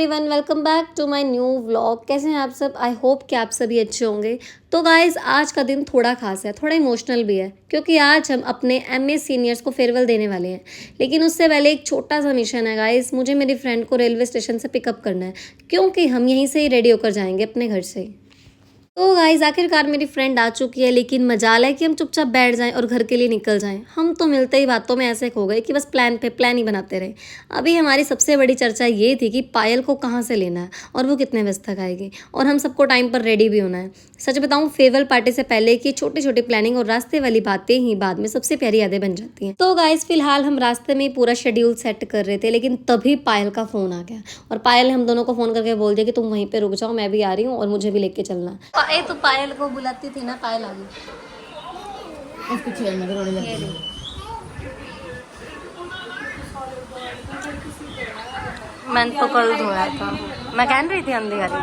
Everyone, welcome back to my new vlog. कैसे हैं आप सब? आई होप कि आप सभी अच्छे होंगे। तो गाइज़, आज का दिन थोड़ा खास है, थोड़ा इमोशनल भी है, क्योंकि आज हम अपने एमए सीनियर्स को फेयरवेल देने वाले हैं। लेकिन उससे पहले एक छोटा सा मिशन है गाइज़, मुझे मेरी फ्रेंड को रेलवे स्टेशन से पिकअप करना है, क्योंकि हम यहीं से ही रेडी होकर जाएंगे अपने घर से ही। तो गाइज, आखिरकार मेरी फ्रेंड आ चुकी है, लेकिन मजाल है कि हम चुपचाप बैठ जाएं और घर के लिए निकल जाएं। हम तो मिलते ही बातों में ऐसे खो गए कि बस प्लान पे प्लान ही बनाते रहे। अभी हमारी सबसे बड़ी चर्चा ये थी कि पायल को कहाँ से लेना है और वो कितने बजे तक आएगी, और हम सबको टाइम पर रेडी भी होना है। सच बताऊँ, फेयरवेल पार्टी से पहले की छोटी छोटी प्लानिंग और रास्ते वाली बातें ही बाद में सबसे प्यारी यादें बन जाती हैं। तो गाइज, फिलहाल हम रास्ते में पूरा शेड्यूल सेट कर रहे थे, लेकिन तभी पायल का फ़ोन आ गया और पायल ने हम दोनों को फ़ोन करके बोल दिया कि तुम वहीं पर रुक जाओ, मैं भी आ रही हूँ और मुझे भी लेके चलना। तो पायल को बुलाती थी ना, पायल आ गई। मैंने तो कल धोया था, मैं कह रही थी अंधी आ रही।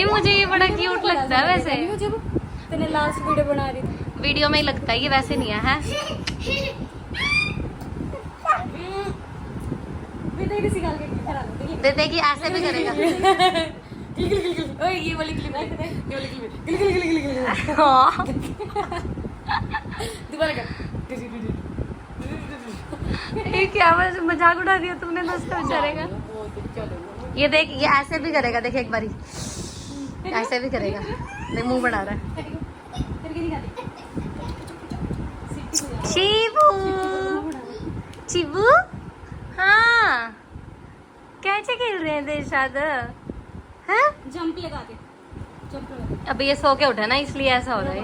मुझे ये बड़ा क्यूट लगता है वैसे। तूने लास्ट वीडियो बना रही थी, वीडियो में ही लगता है, ये वैसे नहीं है। दे देगी, ऐसे भी करेगा। ओए ये वाली क्लिप दोबारा कर। ये क्या मजाक उड़ा दिया तुमने दोस्तों बेचारे का। ये देख, ये ऐसे भी करेगा, देख एक बारी ऐसे भी करेगा। देख मुंह बना रहा है। चीबू चीबू, हाँ कैसे खेल रहे हैं तेरे साथ? हैं? जंप लगा दे, जंप लगा दे। अभी ये सो के उठा ना, इसलिए ऐसा हो रहा है।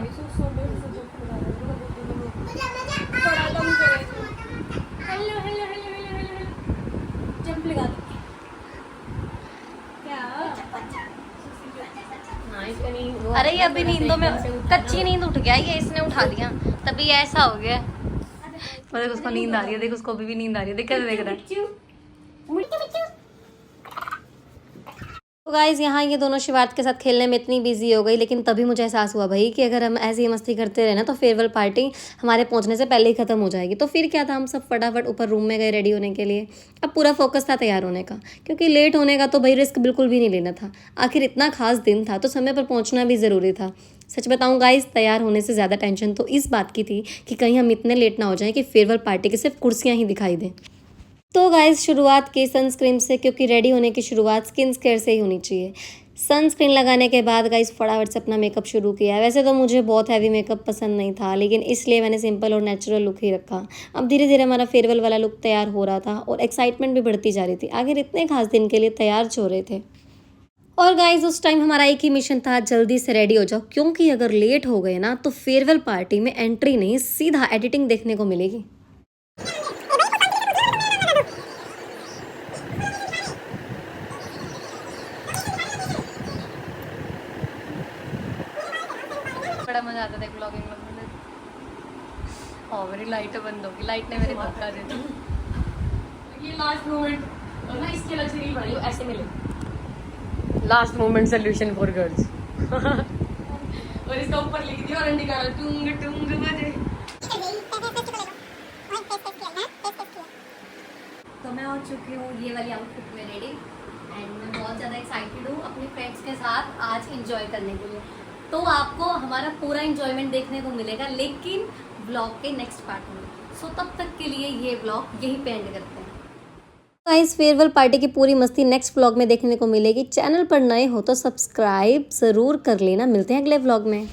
Hello hello hello hello hello, jump लगा दे। अरे ये अभी नींदों में कच्ची नींद उठ गया, ये इसने उठा दिया, तभी ऐसा हो गया। और देख उसको नींद आ रही है, देख उसको अभी भी नींद आ रही है, देख कैसे देख रहा है। तो गाइज, यहाँ ये दोनों शिवार्थ के साथ खेलने में इतनी बिजी हो गई, लेकिन तभी मुझे एहसास हुआ भाई कि अगर हम ऐसी ही मस्ती करते रहे ना तो फेयरवेल पार्टी हमारे पहुँचने से पहले ही खत्म हो जाएगी। तो फिर क्या था, हम सब फटाफट ऊपर रूम में गए रेडी होने के लिए। अब पूरा फोकस था तैयार होने का, क्योंकि लेट होने का तो भाई रिस्क बिल्कुल भी नहीं लेना था। आखिर इतना खास दिन था तो समय पर पहुँचना भी ज़रूरी था। सच बताऊँ गाइज, तैयार होने से ज़्यादा टेंशन तो इस बात की थी कि कहीं हम इतने लेट ना हो जाएं कि फेयरवेल पार्टी की सिर्फ कुर्सियाँ ही दिखाई दें। तो गाइज, शुरुआत की सनस्क्रीन से, क्योंकि रेडी होने की शुरुआत स्किन केयर से ही होनी चाहिए। सनस्क्रीन लगाने के बाद गाइज फटाफट से अपना मेकअप शुरू किया। वैसे तो मुझे बहुत हैवी मेकअप पसंद नहीं था, लेकिन इसलिए मैंने सिंपल और नेचुरल लुक ही रखा। अब धीरे धीरे हमारा फेयरवेल वाला लुक तैयार हो रहा था और एक्साइटमेंट भी बढ़ती जा रही थी। आखिर इतने खास दिन के लिए तैयार हो रहे थे। और गाइज, उस टाइम हमारा एक ही मिशन था, जल्दी से रेडी हो जाओ, क्योंकि अगर लेट हो गए ना तो फेयरवेल पार्टी में एंट्री नहीं, सीधा एडिटिंग देखने को मिलेगी। बड़ा मजा आता था ब्लॉगिंग में। और मेरी लाइट बंद होगी, लाइट ने मेरे धक्का दे दिया। ये लास्ट मोमेंट और ना इसके अलग से रील बनाई ऐसे मिले। Last moment solution for girls. और इसका ऊपर लिख दिया और का टुंग टुंग बजे। तो मैं हो चुकी हूँ ये वाली आउटफिट में रेडी, एंड मैं बहुत ज़्यादा एक्साइटेड हूँ अपने फ्रेंड्स के साथ आज एंजॉय करने के लिए। तो आपको हमारा पूरा एंजॉयमेंट देखने को मिलेगा, लेकिन ब्लॉग के नेक्स्ट पार्ट में। सो तब तक के लिए ये ब्लॉग यहीं पे एंड करते हैं। गाइस, फेयरवेल पार्टी की पूरी मस्ती नेक्स्ट व्लॉग में देखने को मिलेगी। चैनल पर नए हो तो सब्सक्राइब ज़रूर कर लेना। मिलते हैं अगले व्लॉग में।